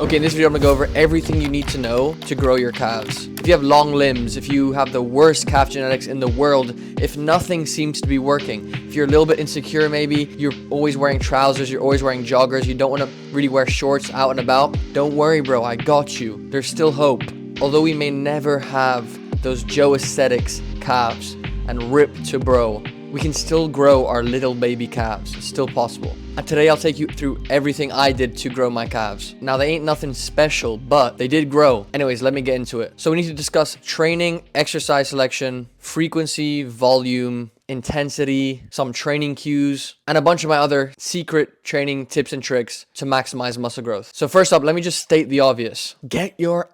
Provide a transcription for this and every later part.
Okay, in this video I'm gonna go over everything you need to know to grow your calves. If you have long limbs, if you have the worst calf genetics in the world, if nothing seems to be working, if you're a little bit insecure maybe, you're always wearing trousers, you're always wearing joggers, you don't wanna really wear shorts out and about, don't worry bro, I got you. There's still hope. Although we may never have those Joe aesthetics calves and rip to bro, we can still grow our little baby calves. It's still possible. And today I'll take you through everything I did to grow my calves. Now they ain't nothing special, but they did grow. Anyways, let me get into it. So we need to discuss training, exercise selection, frequency, volume, intensity, some training cues, and a bunch of my other secret training tips and tricks to maximize muscle growth. So first up, let me just state the obvious. Get your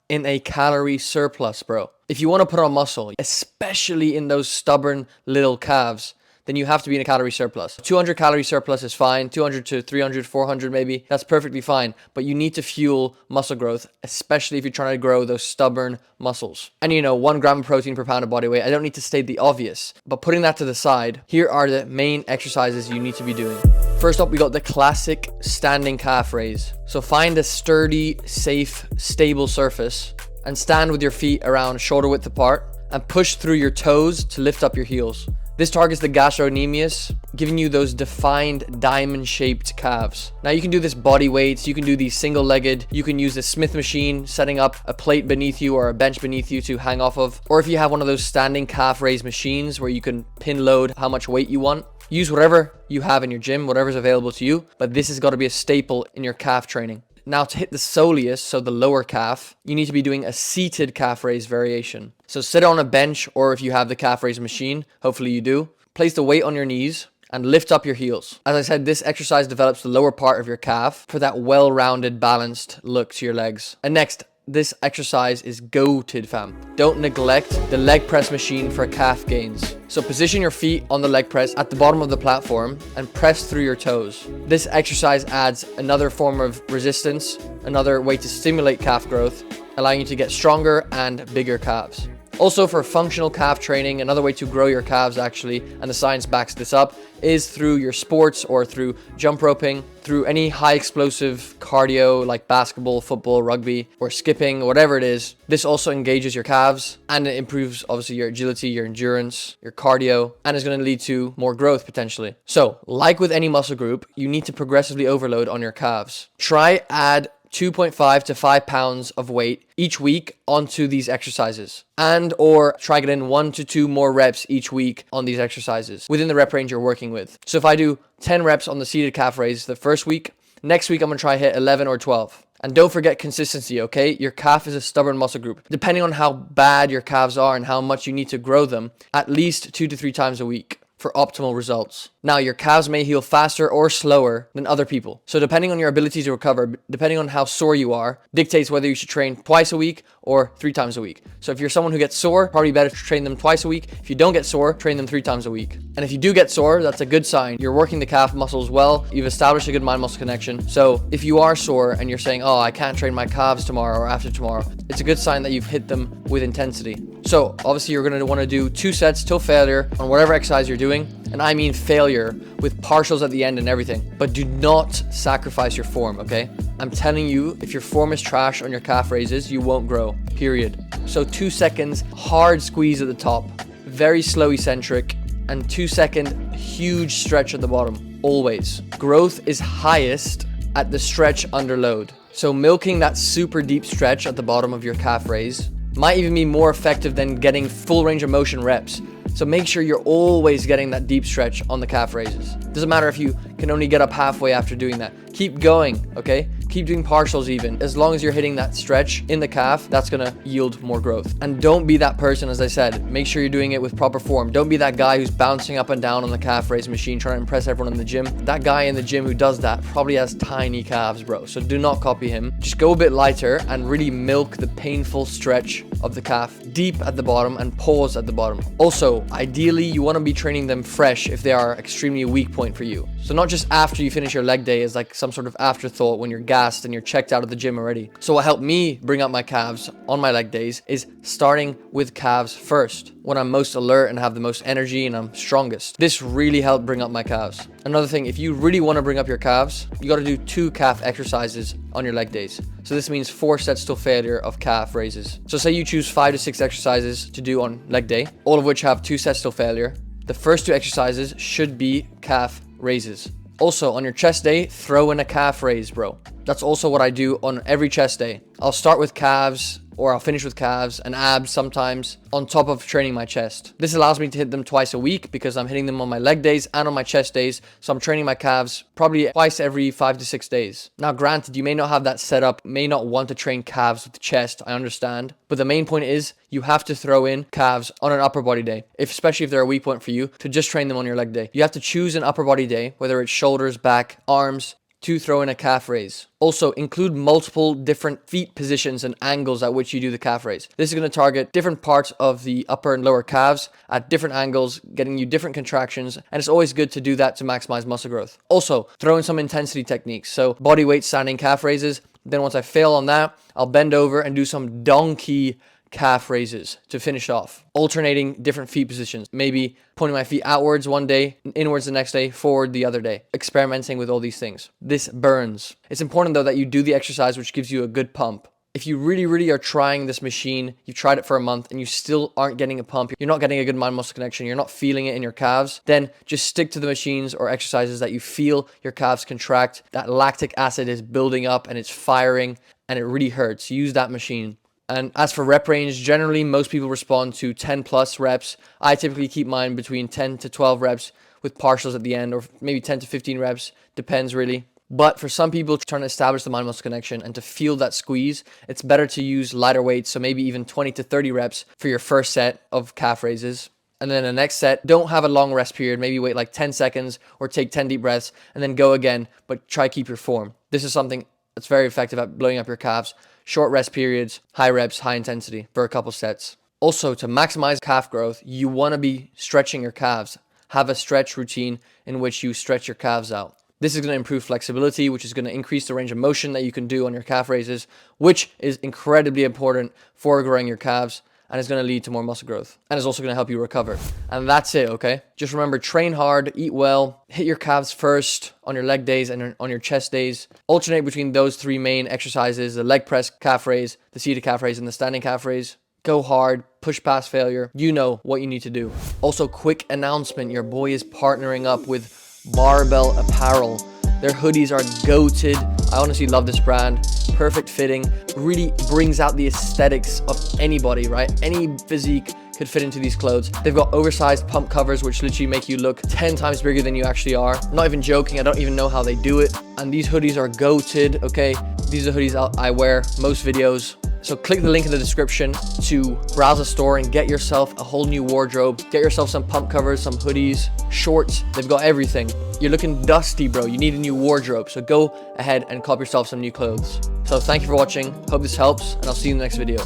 in a calorie surplus, bro. If you want to put on muscle, especially in those stubborn little calves, then you have to be in a calorie surplus. 200 calorie surplus is fine. 200 to 300, 400 maybe. That's perfectly fine. But you need to fuel muscle growth, especially if you're trying to grow those stubborn muscles. And 1 gram of protein per pound of body weight. I don't need to state the obvious. But putting that to the side, here are the main exercises you need to be doing. First up, we got the classic standing calf raise. So find a sturdy, safe, stable surface and stand with your feet around shoulder width apart and push through your toes to lift up your heels. This targets the gastrocnemius, giving you those defined diamond-shaped calves. Now you can do this body weights, you can do these single-legged, you can use the Smith machine, setting up a plate beneath you or a bench beneath you to hang off of. Or if you have one of those standing calf raise machines where you can pin load how much weight you want, use whatever you have in your gym, whatever's available to you, but this has got to be a staple in your calf training. Now to hit the soleus, so the lower calf, you need to be doing a seated calf raise variation. So sit on a bench, or if you have the calf raise machine, hopefully you do, place the weight on your knees and lift up your heels. As I said, this exercise develops the lower part of your calf for that well-rounded, balanced look to your legs. And next, this exercise is goated, fam. Don't neglect the leg press machine for calf gains. So position your feet on the leg press at the bottom of the platform and press through your toes. This exercise adds another form of resistance, another way to stimulate calf growth, allowing you to get stronger and bigger calves. Also, for functional calf training, another way to grow your calves actually, and the science backs this up, is through your sports or through jump roping, through any high explosive cardio like basketball, football, rugby, or skipping, whatever it is. This also engages your calves and it improves obviously your agility, your endurance, your cardio, and is going to lead to more growth potentially. So, like with any muscle group, you need to progressively overload on your calves. Try add 2.5 to 5 pounds of weight each week onto these exercises, and or try get in 1 to 2 more reps each week on these exercises within the rep range you're working with. So if I do 10 reps on the seated calf raise the first week, next week I'm going to try hit 11 or 12. And don't forget consistency, okay? Your calf is a stubborn muscle group. Depending on how bad your calves are and how much you need to grow them, at least 2 to 3 times a week for optimal results. Now, your calves may heal faster or slower than other people. So depending on your ability to recover, depending on how sore you are, dictates whether you should train twice a week or 3 times a week. So if you're someone who gets sore, probably better to train them twice a week. If you don't get sore, train them 3 times a week. And if you do get sore, that's a good sign. You're working the calf muscles well. You've established a good mind-muscle connection. So if you are sore and you're saying, oh, I can't train my calves tomorrow or after tomorrow, it's a good sign that you've hit them with intensity. So obviously you're going to want to do 2 sets till failure on whatever exercise you're doing. And I mean failure with partials at the end and everything. But do not sacrifice your form, okay? I'm telling you, if your form is trash on your calf raises, you won't grow, period. So 2 seconds, hard squeeze at the top, very slow eccentric, and 2 second huge stretch at the bottom, always. Growth is highest at the stretch under load. So milking that super deep stretch at the bottom of your calf raise might even be more effective than getting full range of motion reps. So make sure you're always getting that deep stretch on the calf raises. Doesn't matter if you can only get up halfway after doing that. Keep going, okay? Keep doing partials even. As long as you're hitting that stretch in the calf, that's gonna yield more growth. And don't be that person, as I said. Make sure you're doing it with proper form. Don't be that guy who's bouncing up and down on the calf raise machine trying to impress everyone in the gym. That guy in the gym who does that probably has tiny calves, bro. So do not copy him. Just go a bit lighter and really milk the painful stretch of the calf deep at the bottom and pause at the bottom. Also, ideally, you want to be training them fresh if they are extremely weak point for you. So not just after you finish your leg day as like some sort of afterthought when you're gassed and you're checked out of the gym already. So what helped me bring up my calves on my leg days is starting with calves first, when I'm most alert and have the most energy and I'm strongest. This really helped bring up my calves. Another thing, if you really want to bring up your calves, you got to do 2 calf exercises on your leg days. So this means 4 sets till failure of calf raises. So say you choose 5 to 6 exercises to do on leg day, all of which have 2 sets till failure. The first 2 exercises should be calf raises. Also, on your chest day, throw in a calf raise, bro. That's also what I do on every chest day. I'll start with calves, or I'll finish with calves and abs sometimes on top of training my chest. This allows me to hit them twice a week because I'm hitting them on my leg days and on my chest days. So I'm training my calves probably twice every 5 to 6 days. Now, granted, you may not have that set up, may not want to train calves with the chest, I understand. But the main point is you have to throw in calves on an upper body day, especially if they're a weak point for you, to just train them on your leg day. You have to choose an upper body day, whether it's shoulders, back, arms, to throw in a calf raise. Also, include multiple different feet positions and angles at which you do the calf raise. This is going to target different parts of the upper and lower calves at different angles, getting you different contractions, and it's always good to do that to maximize muscle growth. Also, throw in some intensity techniques. So body weight standing calf raises. Then once I fail on that, I'll bend over and do some donkey calf raises to finish off, alternating different feet positions, maybe pointing my feet outwards one day, inwards the next day, forward the other day, experimenting with all these things. This burns. It's important though that you do the exercise which gives you a good pump. If you really are trying this machine, you've tried it for a month and you still aren't getting a pump, you're not getting a good mind muscle connection, you're not feeling it in your calves, then just stick to the machines or exercises that you feel your calves contract, that lactic acid is building up and it's firing and it really hurts. Use that machine. And as for rep range, generally most people respond to 10 plus reps. I typically keep mine between 10 to 12 reps with partials at the end, or maybe 10 to 15 reps, depends really. But for some people trying to establish the mind muscle connection and to feel that squeeze, it's better to use lighter weights, so maybe even 20 to 30 reps for your first set of calf raises. And then the next set, don't have a long rest period, maybe wait like 10 seconds or take 10 deep breaths and then go again, but try keep your form. This is something that's very effective at blowing up your calves. Short rest periods, high reps, high intensity for a couple sets. Also, to maximize calf growth, you want to be stretching your calves. Have a stretch routine in which you stretch your calves out. This is going to improve flexibility, which is going to increase the range of motion that you can do on your calf raises, which is incredibly important for growing your calves and is going to lead to more muscle growth and is also going to help you recover. And that's it, okay? Just remember, train hard, eat well, hit your calves first on your leg days and on your chest days. Alternate between those 3 main exercises, the leg press calf raise, the seated calf raise, and the standing calf raise. Go hard, push past failure. You know what you need to do. Also, quick announcement, your boy is partnering up with Barbell Apparel. Their hoodies are goated. I honestly love this brand. Perfect fitting. Really brings out the aesthetics of anybody, right? Any physique could fit into these clothes. They've got oversized pump covers which literally make you look 10 times bigger than you actually are. I'm not even joking. I don't even know how they do it. And these hoodies are goated, okay? These are hoodies I wear most videos. So click the link in the description to browse the store and get yourself a whole new wardrobe. Get yourself some pump covers, some hoodies, shorts. They've got everything. You're looking dusty, bro. You need a new wardrobe. So go ahead and cop yourself some new clothes. So thank you for watching. Hope this helps, and I'll see you in the next video.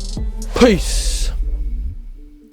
Peace.